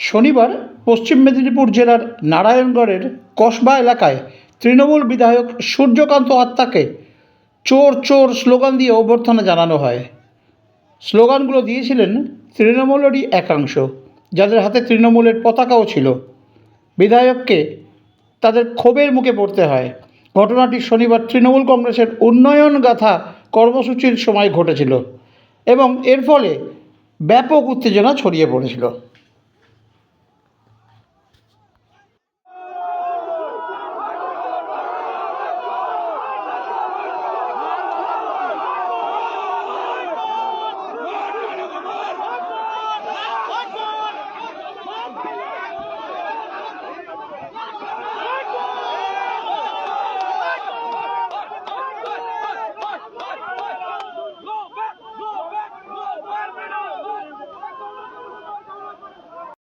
শনিবার পশ্চিম মেদিনীপুর জেলার নারায়ণগড়ের কসবা এলাকায় তৃণমূল বিধায়ক সূর্যকান্ত আত্মাকে চোর চোর স্লোগান দিয়ে অভ্যর্থনা জানানো হয়। স্লোগানগুলো দিয়েছিলেন তৃণমূলেরই একাংশ, যাদের হাতে তৃণমূলের পতাকাও ছিল। বিধায়ককে তাদের ক্ষোভের মুখে পড়তে হয়। ঘটনাটি শনিবার তৃণমূল কংগ্রেসের উন্নয়ন গাথা কর্মসূচির সময় ঘটেছিল এবং এর ফলে ব্যাপক উত্তেজনা ছড়িয়ে পড়েছিল।